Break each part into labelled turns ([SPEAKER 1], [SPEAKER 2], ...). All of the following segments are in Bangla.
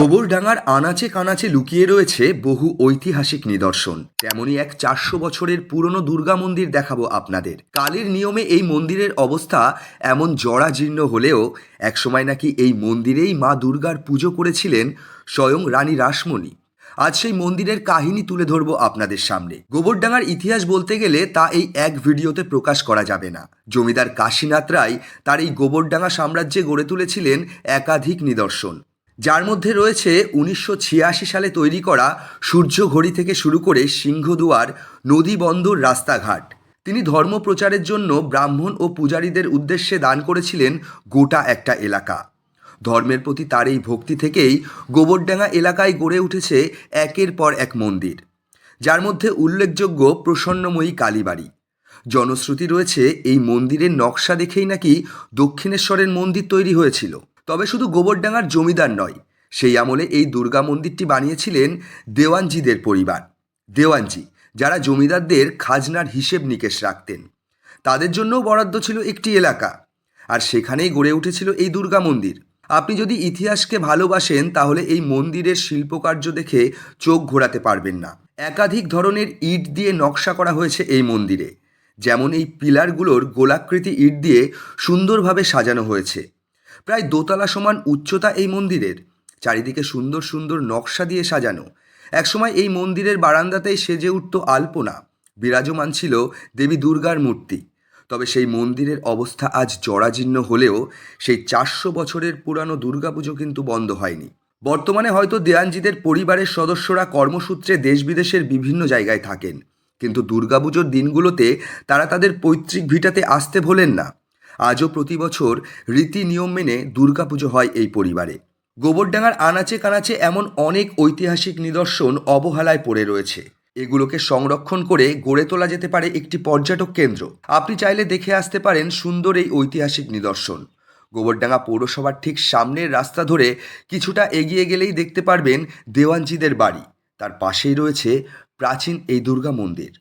[SPEAKER 1] গোবরডাঙ্গার আনাচে কানাচে লুকিয়ে রয়েছে বহু ঐতিহাসিক নিদর্শন। তেমনই এক 400 বছরের পুরনো দুর্গা মন্দির দেখাবো আপনাদের। কালের নিয়মে এই মন্দিরের অবস্থা এমন জরাজীর্ণ হলেও একসময় নাকি এই মন্দিরেই মা দুর্গার পুজো করেছিলেন স্বয়ং রানী রাসমণি। আজ সেই মন্দিরের কাহিনী তুলে ধরবো আপনাদের সামনে। গোবরডাঙ্গার ইতিহাস বলতে গেলে তা এই এক ভিডিওতে প্রকাশ করা যাবে না। জমিদার কাশীনাথ রায় তার এই গোবরডাঙ্গা সাম্রাজ্যে গড়ে তুলেছিলেন একাধিক নিদর্শন, যার মধ্যে রয়েছে 1986 সালে তৈরি করা সূর্য ঘড়ি থেকে শুরু করে সিংহদুয়ার, নদী বন্দর, রাস্তাঘাট। তিনি ধর্ম প্রচারের জন্য ব্রাহ্মণ ও পূজারীদের উদ্দেশ্যে দান করেছিলেন গোটা একটা এলাকা। ধর্মের প্রতি তার এই ভক্তি থেকেই গোবরডাঙ্গা এলাকায় গড়ে উঠেছে একের পর এক মন্দির, যার মধ্যে উল্লেখযোগ্য প্রসন্নময়ী কালীবাড়ি। জনশ্রুতি রয়েছে এই মন্দিরের নকশা দেখেই নাকি দক্ষিণেশ্বরের মন্দির তৈরি হয়েছিল। তবে শুধু গোবরডাঙ্গার জমিদার নয়, সেই আমলে এই দুর্গা মন্দিরটি বানিয়েছিলেন দেওয়ানজিদের পরিবার। দেওয়ানজি, যারা জমিদারদের খাজনার হিসেব নিকেশ রাখতেন, তাদের জন্যও বরাদ্দ ছিল একটি এলাকা, আর সেখানেই গড়ে উঠেছিল এই দুর্গা মন্দির। আপনি যদি ইতিহাসকে ভালোবাসেন তাহলে এই মন্দিরের শিল্পকার্য দেখে চোখ ঘোরাতে পারবেন না। একাধিক ধরনের ইট দিয়ে নকশা করা হয়েছে এই মন্দিরে। যেমন এই পিলারগুলোর গোলাকৃতি ইট দিয়ে সুন্দরভাবে সাজানো হয়েছে। প্রায় দোতলা সমান উচ্চতা এই মন্দিরের, চারিদিকে সুন্দর সুন্দর নকশা দিয়ে সাজানো। একসময় এই মন্দিরের বারান্দাতেই সেজে উঠত আলপনা, বিরাজমান ছিল দেবী দুর্গার মূর্তি। তবে সেই মন্দিরের অবস্থা আজ জরাজীর্ণ হলেও সেই 400 বছরের পুরানো দুর্গাপুজো কিন্তু বন্ধ হয়নি। বর্তমানে হয়তো দেওয়ানজিদের পরিবারের সদস্যরা কর্মসূত্রে দেশ বিদেশের বিভিন্ন জায়গায় থাকেন, কিন্তু দুর্গাপুজোর দিনগুলোতে তারা তাদের পৈতৃক ভিটাতে আসতে ভোলেন না। আজও প্রতি বছর রীতি নিয়ম মেনে দুর্গাপুজো হয় এই পরিবারে। গোবরডাঙ্গার আনাচে কানাচে এমন অনেক ঐতিহাসিক নিদর্শন অবহেলায় পড়ে রয়েছে। এগুলোকে সংরক্ষণ করে গড়ে তোলা যেতে পারে একটি পর্যটক কেন্দ্র। আপনি চাইলে দেখে আসতে পারেন সুন্দর এই ঐতিহাসিক নিদর্শন। গোবরডাঙ্গা পৌরসভার ঠিক সামনের রাস্তা ধরে কিছুটা এগিয়ে গেলেই দেখতে পারবেন দেওয়ানজিদের বাড়ি। তার পাশেই রয়েছে প্রাচীন এই দুর্গা মন্দির।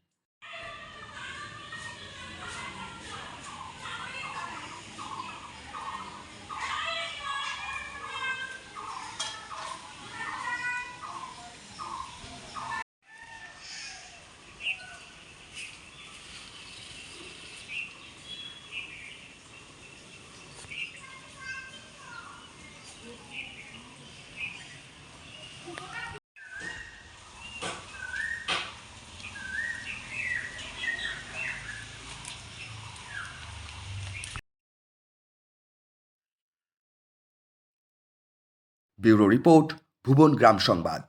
[SPEAKER 1] ব্যুরো রিপোর্ট, ভুবন গ্রাম সংবাদ।